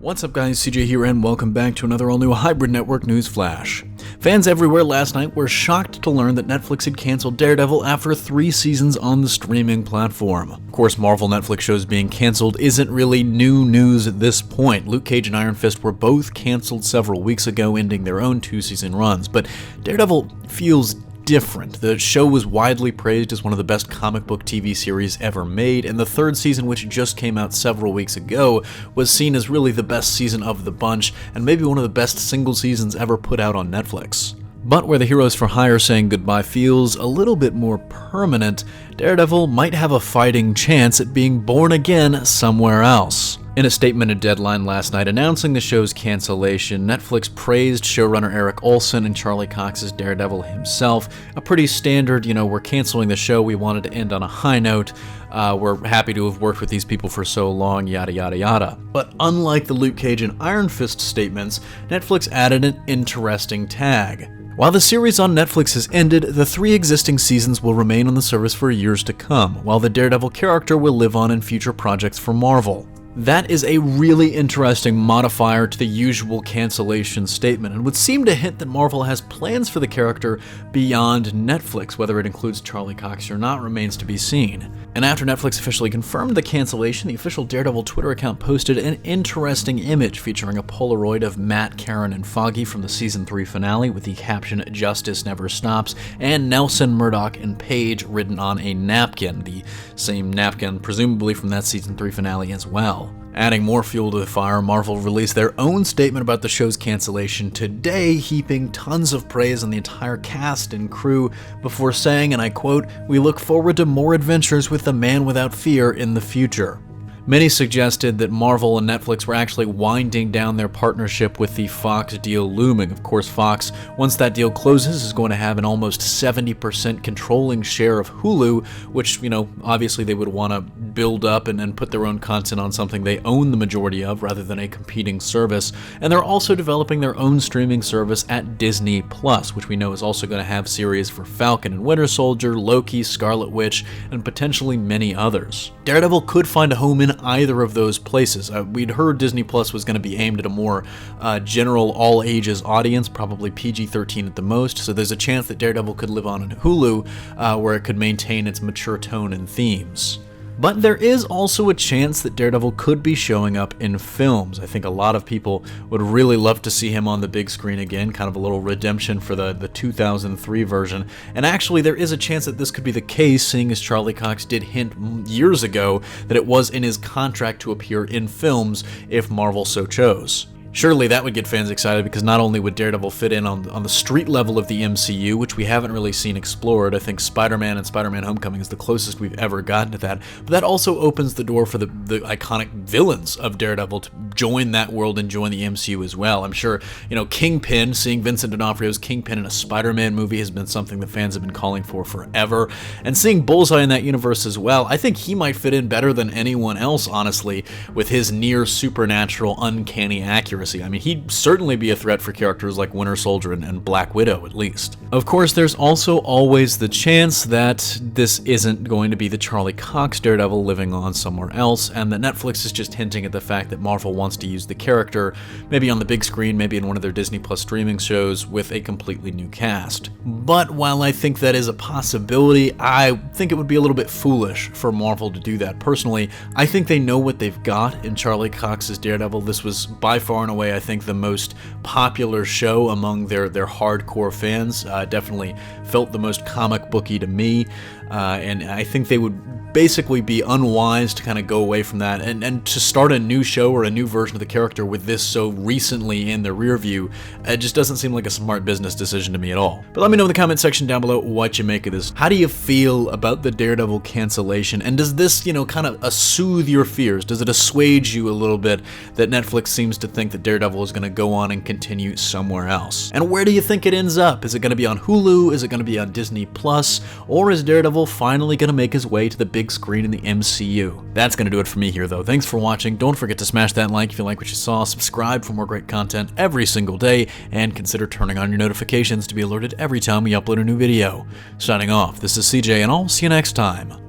What's up guys, CJ here and welcome back to another all-new Hybrid Network News Flash. Fans everywhere last night were shocked to learn that Netflix had canceled Daredevil after 3 seasons on the streaming platform. Of course, Marvel Netflix shows being canceled isn't really new news at this point. Luke Cage and Iron Fist were both canceled several weeks ago, ending their own 2-season runs, but Daredevil feels different. The show was widely praised as one of the best comic book TV series ever made, and the 3rd season, which just came out several weeks ago, was seen as really the best season of the bunch, and maybe one of the best single seasons ever put out on Netflix. But where the Heroes for Hire saying goodbye feels a little bit more permanent, Daredevil might have a fighting chance at being born again somewhere else. In a statement at Deadline last night announcing the show's cancellation, Netflix praised showrunner Eric Olson and Charlie Cox's Daredevil himself. A pretty standard, we're canceling the show, we wanted to end on a high note, we're happy to have worked with these people for so long, yada yada yada. But unlike the Luke Cage and Iron Fist statements, Netflix added an interesting tag. While the series on Netflix has ended, the 3 existing seasons will remain on the service for years to come, while the Daredevil character will live on in future projects for Marvel. That is a really interesting modifier to the usual cancellation statement, and would seem to hint that Marvel has plans for the character beyond Netflix. Whether it includes Charlie Cox or not remains to be seen. And after Netflix officially confirmed the cancellation, the official Daredevil Twitter account posted an interesting image featuring a Polaroid of Matt, Karen, and Foggy from the Season 3 finale with the caption, "Justice Never Stops," and Nelson, Murdoch, and Paige written on a napkin, the same napkin presumably from that Season 3 finale as well. Adding more fuel to the fire, Marvel released their own statement about the show's cancellation today, heaping tons of praise on the entire cast and crew before saying, and I quote, "We look forward to more adventures with the Man Without Fear in the future." Many suggested that Marvel and Netflix were actually winding down their partnership with the Fox deal looming. Of course, Fox, once that deal closes, is going to have an almost 70% controlling share of Hulu, which, obviously they would want to build up and put their own content on something they own the majority of rather than a competing service. And they're also developing their own streaming service at Disney+, which we know is also going to have series for Falcon and Winter Soldier, Loki, Scarlet Witch, and potentially many others. Daredevil could find a home in either of those places. We'd heard Disney Plus was going to be aimed at a more general all-ages audience, probably PG-13 at the most, so there's a chance that Daredevil could live on in Hulu, where it could maintain its mature tone and themes. But there is also a chance that Daredevil could be showing up in films. I think a lot of people would really love to see him on the big screen again, kind of a little redemption for the 2003 version. And actually, there is a chance that this could be the case, seeing as Charlie Cox did hint years ago that it was in his contract to appear in films if Marvel so chose. Surely that would get fans excited, because not only would Daredevil fit in on the street level of the MCU, which we haven't really seen explored. I think Spider-Man and Spider-Man Homecoming is the closest we've ever gotten to that, but that also opens the door for the iconic villains of Daredevil to join that world and join the MCU as well. I'm sure, Kingpin, seeing Vincent D'Onofrio's Kingpin in a Spider-Man movie has been something the fans have been calling for forever, and seeing Bullseye in that universe as well, I think he might fit in better than anyone else, honestly, with his near supernatural, uncanny accuracy. I mean, he'd certainly be a threat for characters like Winter Soldier and Black Widow, at least. Of course, there's also always the chance that this isn't going to be the Charlie Cox Daredevil living on somewhere else, and that Netflix is just hinting at the fact that Marvel wants to use the character, maybe on the big screen, maybe in one of their Disney Plus streaming shows, with a completely new cast. But while I think that is a possibility, I think it would be a little bit foolish for Marvel to do that. Personally, I think they know what they've got in Charlie Cox's Daredevil. This was by far and away, I think, the most popular show among their hardcore fans. Definitely felt the most comic booky to me, and I think they would basically be unwise to kind of go away from that and to start a new show or a new version of the character with this so recently in the rear view. It just doesn't seem like a smart business decision to me at all. But let me know in the comment section down below what you make of this. How do you feel about the Daredevil cancellation? And does this, kind of soothe your fears? Does it assuage you a little bit that Netflix seems to think that Daredevil is going to go on and continue somewhere else? And where do you think it ends up? Is it going to be on Hulu? Is it going to be on Disney Plus? Or is Daredevil finally going to make his way to the big screen in the MCU? That's going to do it for me here, though. Thanks for watching. Don't forget to smash that like if you like what you saw, subscribe for more great content every single day, and consider turning on your notifications to be alerted every time we upload a new video. Signing off, this is CJ, and I'll see you next time.